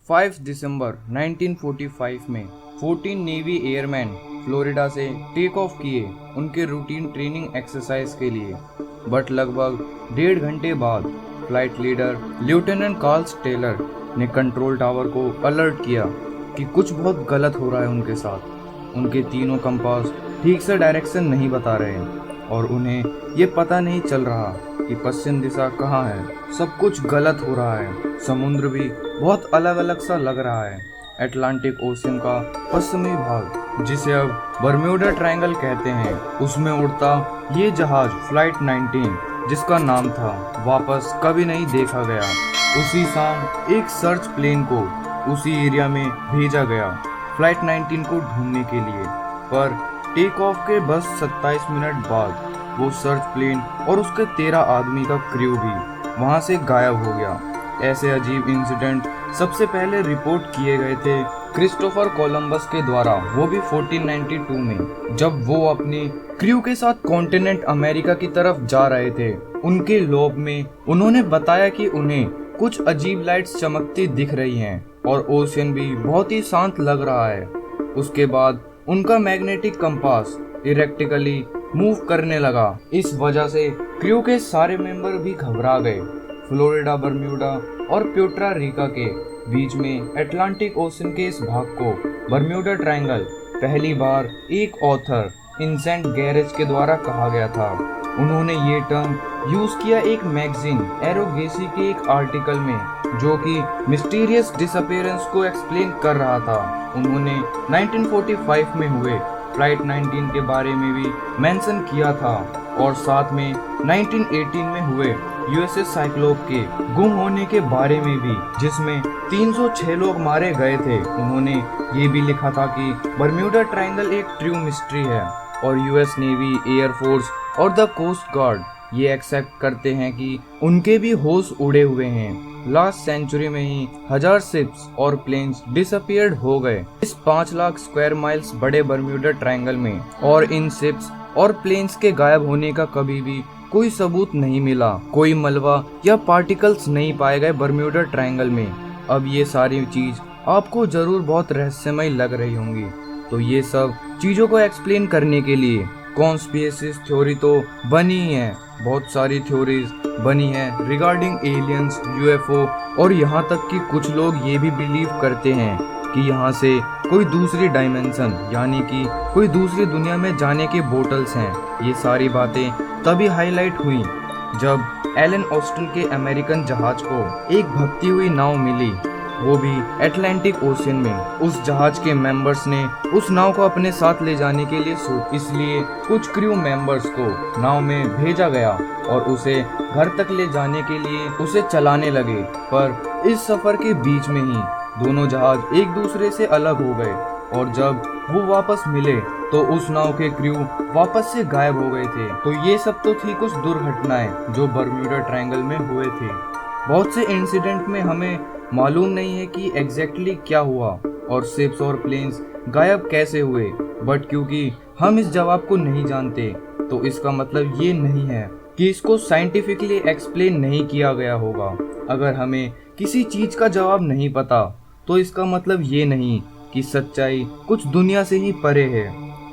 5 दिसंबर 1945 में 14 navy airman Florida से take off किए उनके रूटीन ट्रेनिंग एक्सरसाइज के लिए। बट लगभग 1.5 घंटे बाद flight leader lieutenant Carl Taylor ने कंट्रोल टावर को अलर्ट किया कि कुछ बहुत गलत हो रहा है उनके साथ। उनके तीनों कंपास ठीक से डायरेक्शन नहीं बता रहे और उन्हें ये पता नहीं चल रहा कि पश्चिम दिशा कहाँ है। सब कुछ गलत हो रहा है। समुद्र भी बहुत अलग अलग सा लग रहा है। अटलांटिक ओशन का पश्चिमी भाग, जिसे अब बर्म्यूडा ट्रायंगल कहते हैं, उसमें उड़ता ये जहाज फ्लाइट 19, जिसका नाम था, वापस कभी नहीं देखा गया। उसी शाम एक सर्च प्लेन को उसी एरिया में भेजा गया फ्लाइट 19 को ढूंढने के लिए। पर टेक ऑफ के बस 27 मिनट बाद वो सर्च प्लेन और उसके 13 आदमी का क्रू भी वहां से गायब हो गया। ऐसे अजीब इंसिडेंट सबसे पहले रिपोर्ट किए गए थे क्रिस्टोफर कोलंबस के द्वारा, वो भी 1492 में, जब वो अपने क्रू के साथ कॉन्टिनेंट अमेरिका की तरफ जा रहे थे। उनके लोब में उन्होंने बताया कि उन्हें कुछ अजीब लाइट्स चमकती दिख रही हैं और ओशन भी बहुत ही शांत लग रहा है। उसके बाद उनका मैग्नेटिक कंपास इरेक्टिकली मूव करने लगा। इस वजह से क्रू के सारे मेंबर भी घबरा गए। फ्लोरिडा, बर्म्यूडा और प्यूर्टो रिको के बीच में अटलांटिक ओशन के इस भाग को बर्म्यूडा ट्रायंगल पहली बार एक ऑथर इनसेंट गैरेज के द्वारा कहा गया था। उन्होंने ये टर्म यूज किया एक मैगजीन एरोगेसी के एक आर्टिकल में, जो कि मिस्टीरियस डिसअपीयरेंस को एक्सप्लेन कर रहा था। उन्होंने 1945 में हुए फ्लाइट 19 के बारे में भी मेंशन किया था और साथ में 1918 में हुए यूएसएस साइक्लोप के गुम होने के बारे में भी, जिसमें 306 लोग मारे गए थे। उन्होंने ये भी लिखा था कि बर्म्यूडा ट्रायंगल एक ट्रू मिस्ट्री है और यूएस नेवी, एयरफोर्स और द कोस्ट गार्ड ये एक्सेप्ट करते हैं कि उनके भी होश उड़े हुए हैं। लास्ट सेंचुरी में ही 1000 शिप्स और प्लेन्स डिसअपीयर्ड हो गए इस 5 लाख स्क्वायर माइल्स बड़े बर्म्यूडा ट्रायंगल में, और इन शिप्स और प्लेन्स के गायब होने का कभी भी कोई सबूत नहीं मिला। कोई मलबा या पार्टिकल्स नहीं पाए गए बर्म्यूडा ट्रायंगल में। अब ये सारी चीज आपको जरूर बहुत रहस्यमय लग रही होंगी, तो ये सब चीजों को एक्सप्लेन करने के लिए कॉन्स्पिरेसी थ्योरी तो बनी ही है। बहुत सारी थ्योरीज बनी है रिगार्डिंग एलियंस, यूएफओ, और यहाँ तक कि कुछ लोग ये भी बिलीव करते हैं कि यहाँ से कोई दूसरी डायमेंशन यानी कि कोई दूसरी दुनिया में जाने के पोर्टल्स हैं। ये सारी बातें तभी हाईलाइट हुई जब एलन ऑस्टिन के अमेरिकन जहाज को एक भगती हुई नाव मिली, वो भी अटलांटिक ओशन में। उस जहाज के मेंबर्स ने उस नाव को अपने साथ ले जाने के लिए सोचा, इसलिए कुछ क्रू मेंबर्स को नाव में भेजा गया और उसे घर तक ले जाने के लिए उसे चलाने लगे। पर इस सफर के बीच में ही दोनों जहाज एक दूसरे से अलग हो गए और जब वो वापस मिले तो उस नाव के क्रू वापस से गायब हो गए थे। तो ये सब तो थी कुछ दुर्घटनाएं जो बर्म्यूडा ट्रायंगल में हुए थे। बहुत से इंसिडेंट में हमें मालूम नहीं है कि एग्जैक्टली क्या हुआ और शिप्स और प्लेन्स गायब कैसे हुए, बट क्योंकि हम इस जवाब को नहीं जानते तो इसका मतलब ये नहीं है कि इसको साइंटिफिकली एक्सप्लेन नहीं किया गया होगा। अगर हमें किसी चीज का जवाब नहीं पता तो इसका मतलब ये नहीं कि सच्चाई कुछ दुनिया से ही परे है।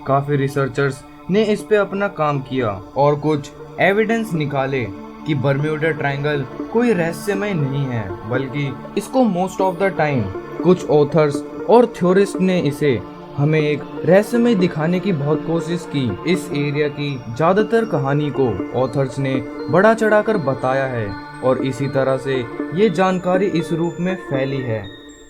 काफी रिसर्चर्स ने इस पे अपना काम किया और कुछ एविडेंस निकाले कि बर्म्यूडा ट्रायंगल कोई रहस्यमय नहीं है, बल्कि इसको मोस्ट ऑफ द टाइम कुछ ऑथर्स और थ्योरिस्ट ने इसे हमें एक रहस्यमय दिखाने की बहुत कोशिश की। इस एरिया की ज्यादातर कहानी को ऑथर्स ने बढ़ा चढ़ाकर बताया है और इसी तरह से ये जानकारी इस रूप में फैली है।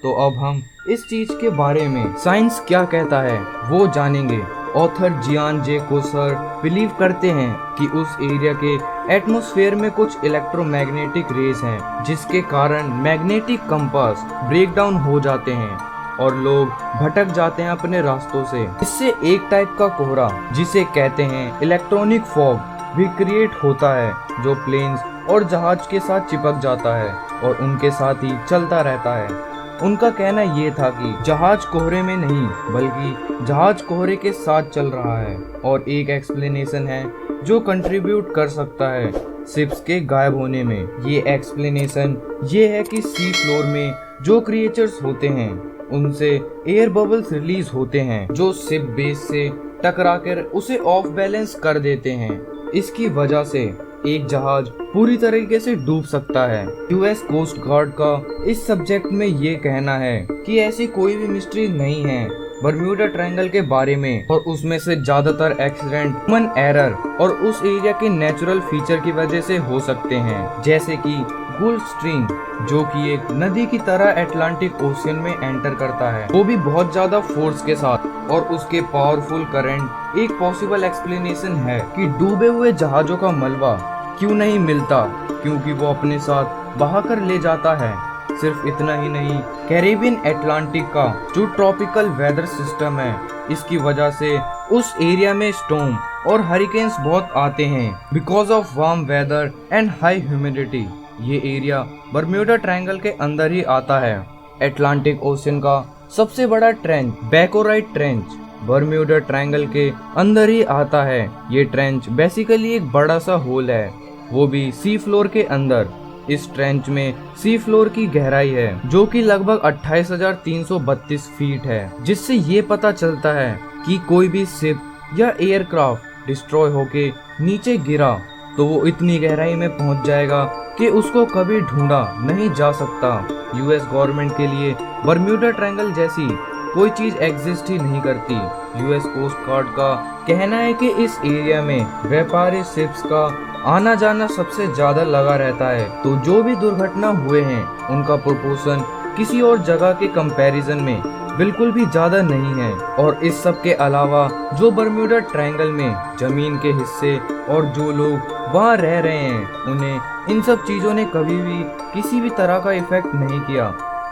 तो अब हम इस चीज के बारे में साइंस क्या कहता है वो जानेंगे। ऑथर जियान जे कोसर बिलीव करते हैं कि उस एरिया के एटमॉस्फेयर में कुछ इलेक्ट्रोमैग्नेटिक रेस हैं, जिसके कारण मैग्नेटिक कंपास ब्रेक डाउन हो जाते हैं और लोग भटक जाते हैं अपने रास्तों से। इससे एक टाइप का कोहरा, जिसे कहते हैं इलेक्ट्रॉनिक फॉग, भी क्रिएट होता है, जो प्लेन्स और जहाज के साथ चिपक जाता है और उनके साथ ही चलता रहता है। उनका कहना ये था कि जहाज कोहरे में नहीं बल्कि जहाज कोहरे के साथ चल रहा है। और एक एक्सप्लेनेशन है जो कंट्रीब्यूट कर सकता है शिप्स के गायब होने में। ये एक्सप्लेनेशन ये है कि सी फ्लोर में जो क्रिएचर्स होते हैं उनसे एयर बबल्स रिलीज होते हैं जो शिप बेस से टकराकर उसे ऑफ बैलेंस कर देते हैं। इसकी वजह से एक जहाज पूरी तरीके से डूब सकता है। यूएस कोस्ट गार्ड का इस सब्जेक्ट में ये कहना है कि ऐसी कोई भी मिस्ट्री नहीं है बर्म्यूडा ट्रायंगल के बारे में, और उसमें से ज्यादातर एक्सीडेंट ह्यूमन एरर और उस एरिया के नेचुरल फीचर की वजह से हो सकते हैं, जैसे कि गल्फ स्ट्रीम जो कि एक नदी की तरह अटलांटिक ओशियन में एंटर करता है, वो भी बहुत ज्यादा फोर्स के साथ, और उसके पावरफुल करंट एक पॉसिबल एक्सप्लेनेशन है कि डूबे हुए जहाजों का मलबा क्यों नहीं मिलता, क्योंकि वो अपने साथ बहा कर ले जाता है। सिर्फ इतना ही नहीं, कैरेबियन अटलांटिक का जो ट्रॉपिकल वेदर सिस्टम है, इसकी वजह से उस एरिया में स्टॉर्म और हरिकेन्स बहुत आते हैं because of warm weather and high humidity. ये एरिया बर्म्यूडा ट्रायंगल के अंदर ही आता है। अटलांटिक ओशियन का सबसे बड़ा ट्रेंच बैकोराइट ट्रेंच बर्म्यूडा ट्रायंगल के अंदर ही आता है। ये ट्रेंच बेसिकली एक बड़ा सा होल है, वो भी सी फ्लोर के अंदर। इस ट्रेंच में सी फ्लोर की गहराई है जो कि लगभग 28,332 फीट है, जिससे ये पता चलता है कि कोई भी शिप या एयरक्राफ्ट डिस्ट्रॉय होके नीचे गिरा तो वो इतनी गहराई में पहुंच जाएगा कि उसको कभी ढूंढा नहीं जा सकता। यूएस गवर्नमेंट के लिए बर्म्यूडा ट्रायंगल जैसी कोई चीज एग्जिस्ट ही नहीं करती। यूएस कोस्ट गार्ड का कहना है कि इस एरिया में व्यापारी शिप्स का आना जाना सबसे ज्यादा लगा रहता है, तो जो भी दुर्घटना हुए हैं उनका प्रोपोर्शन किसी और जगह के कंपैरिजन में बिल्कुल भी ज्यादा नहीं है। और इस सब के अलावा जो बर्म्यूडा ट्रायंगल में जमीन के हिस्से और जो लोग वहाँ रह रहे हैं, उन्हें इन सब चीजों ने कभी भी किसी भी तरह का इफेक्ट नहीं किया।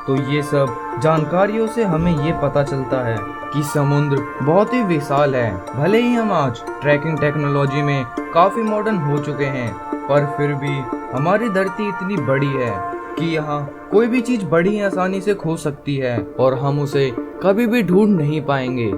तो ये सब जानकारियों से हमें ये पता चलता है कि समुद्र बहुत ही विशाल है। भले ही हम आज ट्रैकिंग टेक्नोलॉजी में काफी मॉडर्न हो चुके हैं, पर फिर भी हमारी धरती इतनी बड़ी है कि यहाँ कोई भी चीज बड़ी आसानी से खो सकती है और हम उसे कभी भी ढूंढ नहीं पाएंगे।